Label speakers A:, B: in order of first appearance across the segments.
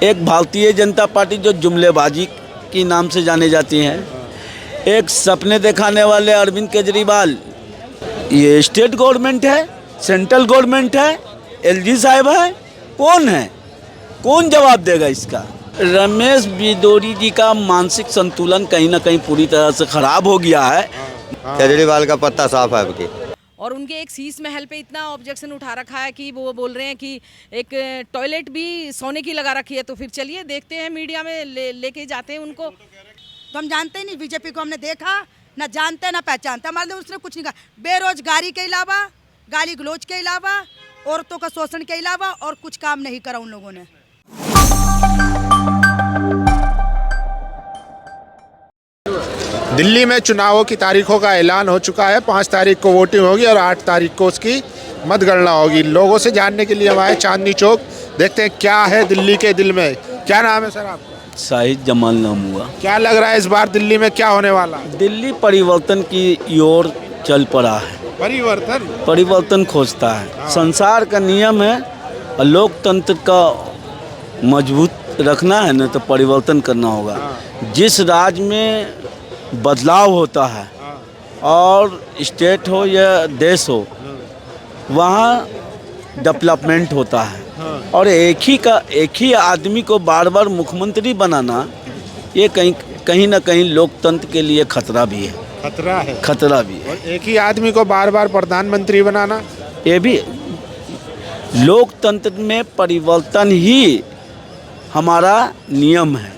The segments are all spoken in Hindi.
A: एक भारतीय जनता पार्टी जो जुमलेबाजी की नाम से जाने जाती हैं, एक सपने दिखाने वाले अरविंद केजरीवाल। ये स्टेट गवर्नमेंट है, सेंट्रल गवर्नमेंट है, एलजी साहब है, कौन है? कौन जवाब देगा इसका? रमेश बिदोरी जी का मानसिक संतुलन कहीं ना कहीं पूरी तरह से खराब हो गया है।
B: केजरीवाल का पत्ता साफ है आपकी।
C: और उनके एक शीश महल पे इतना ऑब्जेक्शन उठा रखा है कि वो बोल रहे हैं कि एक टॉयलेट भी सोने की लगा रखी है। तो फिर चलिए देखते हैं, मीडिया में लेके जाते हैं उनको।
D: तो हम जानते ही नहीं, बीजेपी को हमने देखा ना, जानते ना पहचानते। हमारे लिए उसने कुछ नहीं कहा। बेरोजगारी के अलावा, गाली गलौज के अलावा, औरतों का शोषण के अलावा और कुछ काम नहीं करा उन लोगों ने।
E: दिल्ली में चुनावों की तारीखों का ऐलान हो चुका है। 5 तारीख को वोटिंग होगी और 8 तारीख को उसकी मतगणना होगी। लोगों से जानने के लिए हम आए चांदनी चौक, देखते हैं क्या है दिल्ली के दिल में। क्या नाम है सर आपका?
A: शाहिद जमाल नाम हुआ।
E: क्या लग रहा है इस बार दिल्ली में क्या होने वाला है?
A: दिल्ली परिवर्तन की ओर चल पड़ा है। परिवर्तन खोजता है। संसार का नियम है और लोकतंत्र का मजबूत रखना है ना, तो परिवर्तन करना होगा। जिस राज्य में बदलाव होता है और स्टेट हो या देश हो, वहाँ डेवलपमेंट होता है। और एक ही आदमी को बार बार मुख्यमंत्री बनाना, ये कहीं ना कहीं लोकतंत्र के लिए खतरा भी है। खतरा भी है।
E: और एक ही आदमी को बार बार प्रधानमंत्री बनाना,
A: ये भी लोकतंत्र में परिवर्तन ही हमारा नियम है।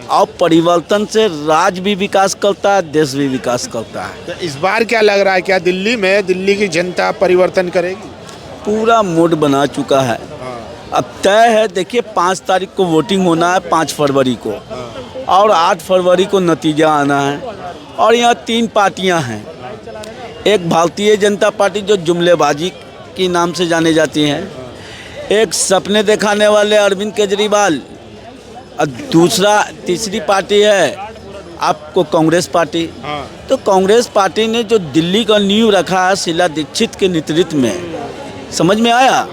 A: और परिवर्तन से राज्य भी विकास करता है, देश भी विकास करता है।
E: तो इस बार क्या लग रहा है, क्या दिल्ली में दिल्ली की जनता परिवर्तन करेगी?
A: पूरा मूड बना चुका है। अब तय है, देखिए 5 तारीख को वोटिंग होना है, 5 फरवरी को, और 8 फरवरी को नतीजा आना है। और यहाँ 3 पार्टियाँ हैं। एक भारतीय जनता पार्टी जो जुमलेबाजी की नाम से जाने जाती हैं, एक सपने दिखाने वाले अरविंद केजरीवाल, और तीसरी पार्टी है आपको कांग्रेस पार्टी। तो कांग्रेस पार्टी ने जो दिल्ली का नींव रखा है शीला दीक्षित के नेतृत्व में, समझ में आया?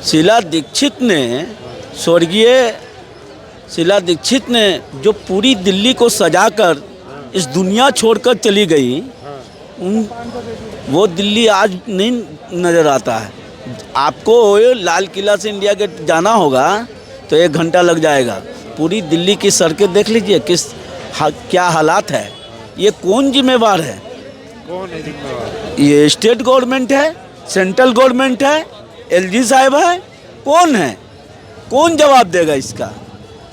A: शीला दीक्षित ने, स्वर्गीय शीला दीक्षित ने जो पूरी दिल्ली को सजाकर इस दुनिया छोड़कर चली गई, वो दिल्ली आज नहीं नज़र आता है। आपको लाल किला से इंडिया गेट जाना होगा तो 1 घंटा लग जाएगा। पूरी दिल्ली की सड़कें देख लीजिए क्या हालात है। ये कौन जिम्मेवार है?
E: कौन है जिम्मेवार?
A: ये स्टेट गवर्नमेंट है, सेंट्रल गवर्नमेंट है, एलजी साहब है, कौन है? कौन जवाब देगा इसका?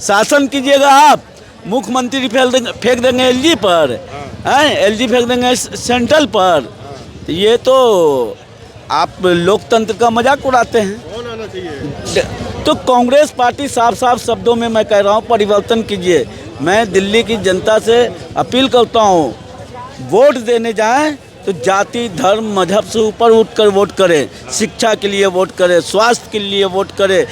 A: शासन कीजिएगा आप, मुख्यमंत्री फेंक देंगे एलजी पर, एलजी फेंक देंगे सेंट्रल पर। ये तो आप लोकतंत्र का मजाक उड़ाते हैं।
E: कौन आना चाहिए?
A: तो कांग्रेस पार्टी साफ शब्दों में मैं कह रहा हूँ, परिवर्तन कीजिए। मैं दिल्ली की जनता से अपील करता हूँ, वोट देने जाएं तो जाति धर्म मजहब से ऊपर उठकर वोट करें। शिक्षा के लिए वोट करें, स्वास्थ्य के लिए वोट करें,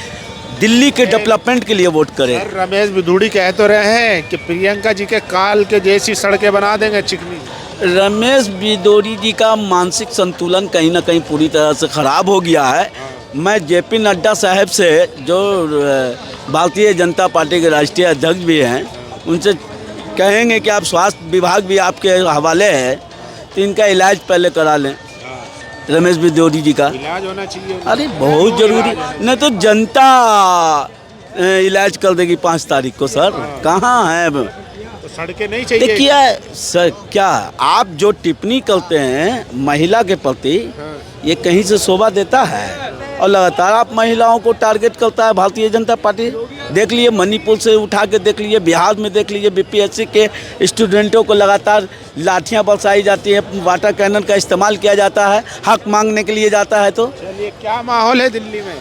A: दिल्ली के डेवलपमेंट के लिए वोट करें।
E: रमेश बिदूड़ी कह तो रहे हैं कि प्रियंका जी के काल के जैसी सड़कें बना देंगे चिकनी।
A: रमेश बिदोरी जी का मानसिक संतुलन कहीं ना कहीं पूरी तरह से खराब हो गया है। मैं जेपी नड्डा साहब से, जो भारतीय जनता पार्टी के राष्ट्रीय अध्यक्ष भी हैं, उनसे कहेंगे कि आप स्वास्थ्य विभाग भी आपके हवाले है, तो इनका इलाज पहले करा लें। रमेश बिदोरी जी का
E: इलाज होना चाहिए।
A: अरे बहुत ज़रूरी, नहीं तो जनता इलाज कर देगी 5 तारीख को। सर कहाँ है?
E: तो सड़कें नहीं चाहिए।
A: देखिए सर, क्या आप जो टिप्पणी करते हैं महिला के प्रति, ये कहीं से शोभा देता है? और लगातार आप महिलाओं को टारगेट करता है भारतीय जनता पार्टी। देख लीजिए, मणिपुर से उठा के देख लीजिए, बिहार में देख लीजिए, बीपीएससी के स्टूडेंटों को लगातार लाठियां बरसाई जाती है, वाटर कैनन का इस्तेमाल किया जाता है, हक मांगने के लिए जाता है। तो
E: चलिए, क्या माहौल है दिल्ली में?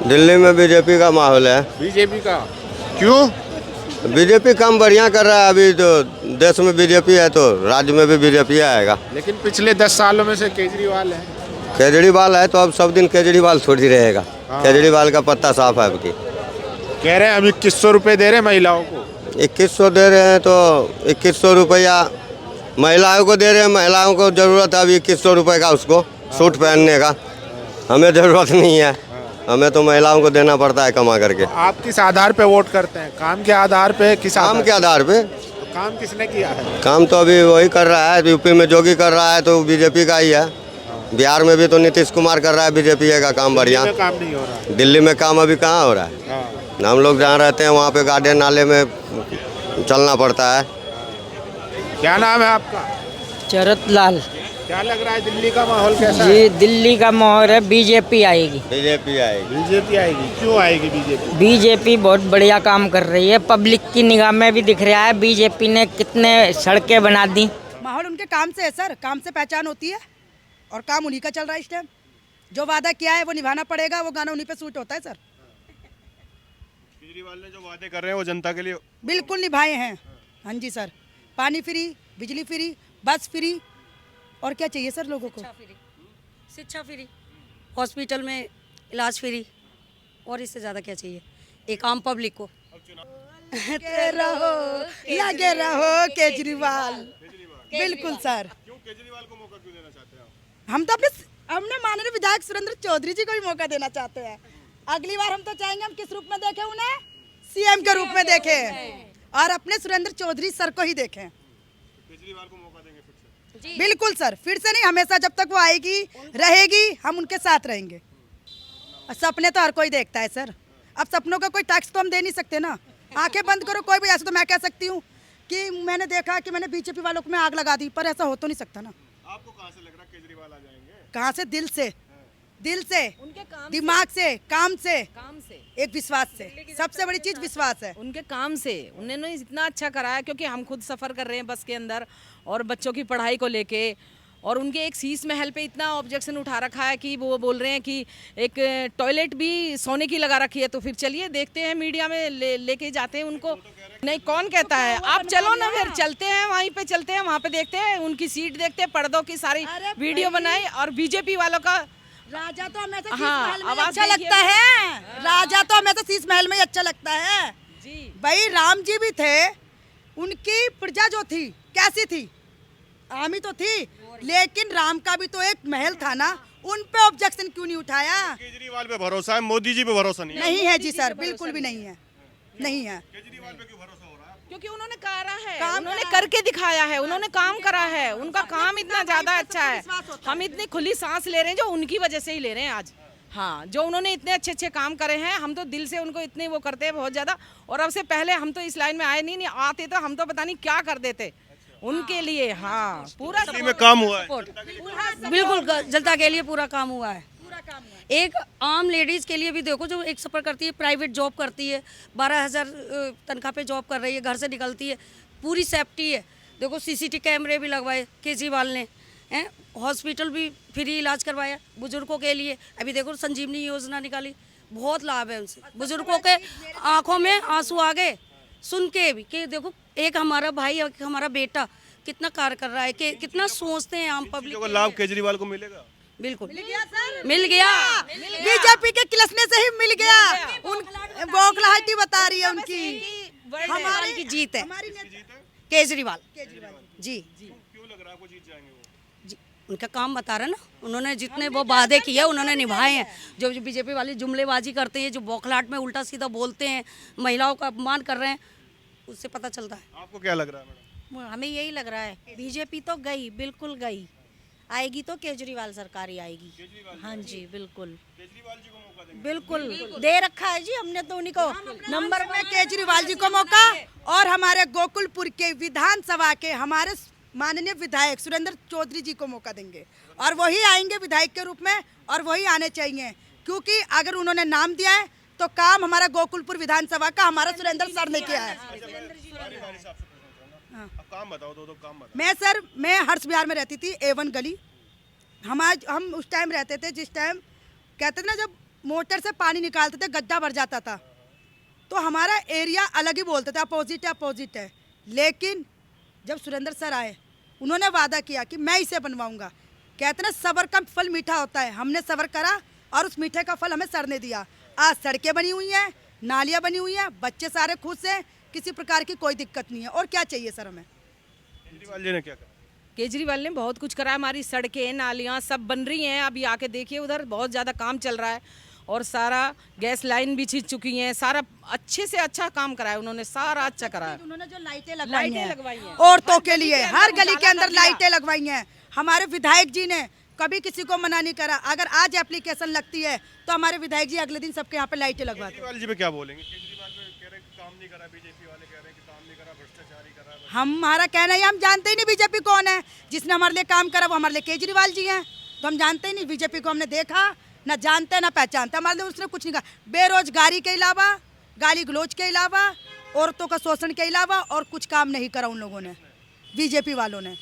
B: दिल्ली में बीजेपी का माहौल है।
E: बीजेपी का क्यों?
B: बीजेपी काम बढ़िया कर रहा है। अभी तो देश में बीजेपी है तो राज्य में भी बीजेपी आएगा।
E: लेकिन पिछले 10 सालों में से केजरीवाल है।
B: केजरीवाल है तो अब सब दिन केजरीवाल थोड़ी रहेगा। केजरीवाल का पत्ता साफ है आपकी।
E: कह रहे हैं अभी 2100 रुपये दे रहे हैं महिलाओं को।
B: 2100 दे रहे हैं तो 2100 रुपया महिलाओं को दे रहे हैं। महिलाओं को ज़रूरत है अभी 2100 रुपये का उसको सूट पहनने का, हमें ज़रूरत नहीं है। हमें तो महिलाओं को देना पड़ता है कमा करके।
E: आप किस आधार पे वोट करते हैं? काम के आधार पे? किस
B: काम के आधार पे?
E: तो काम किसने किया है?
B: काम तो अभी वही कर रहा है, यूपी में जोगी कर रहा है तो बीजेपी का ही है। बिहार में भी तो नीतीश कुमार कर रहा है बीजेपी का काम बढ़िया।
E: दिल्ली में काम नहीं हो रहा।
B: दिल्ली में काम अभी कहाँ हो रहा है?
E: हाँ।
B: हम लोग जहाँ रहते हैं वहाँ पे गार्डन नाले में चलना पड़ता है।
E: क्या नाम है आपका?
F: शरद लाल
E: क्या लग रहा है दिल्ली का माहौल कैसा है?
F: जी, दिल्ली का माहौल है बीजेपी आएगी।
B: बीजेपी आएगी।
E: बीजेपी आएगी। क्यों आएगी बीजेपी?
F: बीजेपी बहुत बढ़िया काम कर रही है, पब्लिक की निगाह में भी दिख रहा है। बीजेपी ने कितने सड़कें बना दी।
D: माहौल उनके काम से है सर, काम से पहचान होती है और काम उन्हीं का चल रहा है इस टाइम। जो वादा किया है वो निभाना पड़ेगा, वो गाना उन्हीं पे सूट होता है सर।
G: केजरीवाल ने जो वादे कर रहे हैं वो जनता के लिए
D: बिल्कुल निभाए हैं। हाँ जी सर, पानी फ्री, बिजली फ्री, बस फ्री, और क्या चाहिए सर लोगों को?
H: शिक्षा फ्री, हॉस्पिटल में इलाज फ्री, और इससे ज़्यादा क्या चाहिए एक आम पब्लिक को।
D: लगे रहो केजरीवाल। बिल्कुल सर।
G: क्यों केजरीवाल को मौका क्यों देना चाहते हैं आप?
D: हम तो हमने माननीय विधायक सुरेंद्र चौधरी जी को भी मौका देना चाहते हैं। अगली बार हम तो चाहेंगे हम किस रूप में देखें उन्हें? सीएम के रूप में देखें और अपने सुरेंद्र चौधरी सर को ही देखें।
G: केजरीवाल को मौका देंगे फिर से?
D: बिल्कुल सर, फिर से नहीं, हमेशा जब तक वो आएगी रहेगी हम उनके साथ रहेंगे। और सपने तो हर कोई देखता है सर। अब सपनों का कोई टैक्स तो हम दे नहीं सकते ना। आंखें बंद करो कोई भी, ऐसे तो मैं कह सकती हूँ कि मैंने देखा कि मैंने बीजेपी वालों को मैं आग लगा दी, पर ऐसा हो तो नहीं सकता ना।
G: आपको कहाँ से लग रहा है केजरीवाल आ जाएंगे?
D: कहाँ से? दिल से, दिल से,
C: उनके काम
D: दिमाग से, काम से,
C: से
D: एक विश्वास से। सबसे बड़ी चीज विश्वास है।
C: उनके काम से उन्होंने इतना अच्छा कराया, क्योंकि हम खुद सफ़र कर रहे हैं बस के अंदर और बच्चों की पढ़ाई को लेके, और उनके एक शीश महल पे इतना ऑब्जेक्शन उठा रखा है कि वो बोल रहे हैं कि एक टॉयलेट भी सोने की लगा रखी है। तो फिर चलिए देखते हैं, मीडिया में लेके जाते हैं उनको। नहीं, कौन कहता है? आप चलो ना, फिर चलते हैं, वहीं पे चलते हैं, वहाँ पे देखते हैं, उनकी सीट देखते हैं, पर्दों की सारी वीडियो बनाई, और बीजेपी वालों का
D: राजा तो हमें तो
C: हाँ,
D: शीश महल में
C: आवाज
D: अच्छा
C: देखिए।
D: लगता है। राजा तो हमें तो शीश महल में ही अच्छा लगता है
C: जी।
D: भाई। राम जी भी थे, उनकी प्रजा जो थी कैसी थी? आमी तो थी, लेकिन राम का भी तो एक महल था ना, उन पे ऑब्जेक्शन क्यों नहीं उठाया?
G: केजरीवाल पे भरोसा है, मोदी जी पे भरोसा नहीं है।
D: नहीं है जी सर, बिल्कुल भी नहीं है, नहीं है।
G: केजरीवाल पे क्यों भरोसा हो रहा है?
C: क्योंकि उन्होंने करा है,
D: काम
C: उन्होंने
D: करा है।
C: करके दिखाया है, उन्होंने काम करा है, उनका काम इतना ज्यादा अच्छा है। हम इतनी खुली सांस ले रहे हैं जो उनकी वजह से ही ले रहे हैं आज। हाँ, जो उन्होंने इतने अच्छे अच्छे काम करे हैं, हम तो दिल से उनको इतने वो करते हैं बहुत ज्यादा। और अब से पहले हम तो इस लाइन में आए नहीं आते तो हम तो पता नहीं क्या कर देते उनके लिए। हाँ, पूरा
G: दिल्ली में काम हुआ है।
H: बिल्कुल जनता के लिए पूरा काम हुआ है। एक आम लेडीज के लिए भी देखो, जो एक सफ़र करती है, प्राइवेट जॉब करती है, 12,000 तनख्वाह पे जॉब कर रही है, घर से निकलती है, पूरी सेफ्टी है। देखो सीसीटीवी कैमरे भी लगवाए केजरीवाल ने, हैं, हॉस्पिटल भी फ्री इलाज करवाया बुजुर्गों के लिए। अभी देखो संजीवनी योजना निकाली, बहुत लाभ है उनसे। बुजुर्गों के आंखों में आंसू आ गए सुन के भी कि देखो एक हमारा भाई, एक हमारा बेटा कितना कार्य कर रहा है, कि कितना सोचते हैं आम पब्लिक
G: चीज़ों का लाभ केजरीवाल को मिलेगा?
H: बिल्कुल
D: मिल गया। बीजेपी के किलसने से ही मिल गया। उन बौखलाहटी बता रही है उनकी।
H: हमारी की जीत है,
D: हमारी
H: केजरीवाल जी।
G: क्यों लग रहा है आपको जीत जाएंगे वो?
H: जी, उनका काम बता रहे ना, उन्होंने जितने वो वादे किए उन्होंने निभाए हैं। जो बीजेपी वाले जुमलेबाजी करते हैं, जो बौखलाहट में उल्टा सीधा बोलते हैं, महिलाओं का अपमान कर रहे हैं, उससे पता चलता है।
G: आपको क्या लग रहा है मैडम?
I: हमें यही लग रहा है, बीजेपी तो गई, बिल्कुल गई, आएगी तो केजरीवाल सरकार ही आएगी। हाँ जी, बिल्कुल
G: केजरीवाल जी को मौका देंगे?
I: बिल्कुल दे रखा है जी हमने तो उन्हीं को
D: नंबर में केजरीवाल जी को मौका, और हमारे गोकुलपुर के विधानसभा के हमारे माननीय विधायक सुरेंद्र चौधरी जी को मौका देंगे, और वही आएंगे विधायक के रूप में, और वही आने चाहिए। क्योंकि अगर उन्होंने नाम दिया है तो काम हमारा गोकुलपुर विधानसभा का हमारा सुरेंद्र सर ने किया है।
G: अब काम बताओ, दो काम बताओ।
D: मैं हर्ष विहार में रहती थी, A1 गली। हम उस टाइम रहते थे जिस टाइम कहते थे ना, जब मोटर से पानी निकालते थे गड्ढा भर जाता था, तो हमारा एरिया अलग ही बोलते थे, अपोजिट है। लेकिन जब सुरेंद्र सर आए, उन्होंने वादा किया कि मैं इसे बनवाऊंगा। कहते ना सब्र का फल मीठा होता है, हमने सब्र करा और उस मीठे का फल हमें सर ने दिया। आज सड़कें बनी हुई हैं, नालियाँ बनी हुई हैं, बच्चे सारे खुश हैं, किसी प्रकार की कोई दिक्कत नहीं है। और क्या चाहिए सर हमें?
G: केजरीवाल जी ने क्या करा?
C: केजरीवाल ने बहुत कुछ करा है, हमारी सड़कें नालियाँ सब बन रही हैं। अभी आके देखिए, उधर बहुत ज़्यादा काम चल रहा है। और सारा गैस लाइन भी खींच चुकी हैं, सारा अच्छे से अच्छा काम कराया उन्होंने, सारा अच्छा कराया।
D: उन्होंने जो लाइटें
C: लाइटें
D: लगवाई
C: हैं
D: हैं औरतों के लिए, हर गली के अंदर लाइटें लगवाई हैं। हमारे विधायक जी ने कभी किसी को मना नहीं करा। अगर आज एप्लीकेशन लगती है तो हमारे विधायक जी अगले दिन सबके यहाँ पे लाइटें लगवाते हैं।
G: केजरीवाल जी पे क्या बोलेंगे? केजरीवाल पे कह रहे हैं कि काम नहीं करा, बीजेपी वाले कह रहे हैं कि काम नहीं करा, भ्रष्टाचारी करा है।
D: हमारा कहना है हम जानते ही नहीं बीजेपी कौन है। जिसने हमारे लिए काम करा वो हमारे लिए केजरीवाल जी हैं। तो हम जानते ही नहीं बीजेपी को, हमने देखा ना, जानते ना पहचानते। हमारे लिए उसने कुछ नहीं कहा। बेरोजगारी के अलावा, गाली गलोच के अलावा, औरतों का शोषण के अलावा और कुछ काम नहीं करा उन लोगों ने, बीजेपी वालों ने।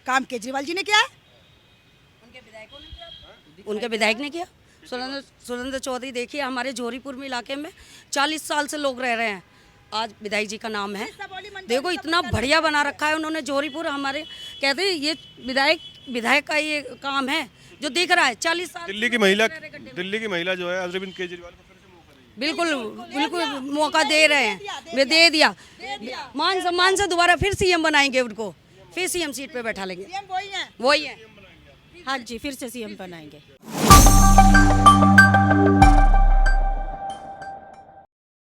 D: काम केजरीवाल जी ने किया है,
H: उनके विधायक ने किया। सुरेंद्र चौधरी देखिए, हमारे जोरीपुर में इलाके में 40 साल से लोग रह रहे हैं। आज विधायक जी का नाम है, देखो इतना बढ़िया बना रखा है उन्होंने जोरीपुर। हमारे कहते हैं ये विधायक का ये काम है जो दिख रहा है। 40 साल
G: दिल्ली की महिला जो है अरविंद केजरीवाल को फिर से मौका देंगे।
H: बिल्कुल मौका दे रहे हैं, वे दे दिया। मान सम्मान से दोबारा फिर सीएम बनाएंगे उनको, फिर सीएम सीट पे बैठा लेंगे।
D: वही है।
H: वही है।
I: हाँ जी, फिर से सीएम बनाएंगे।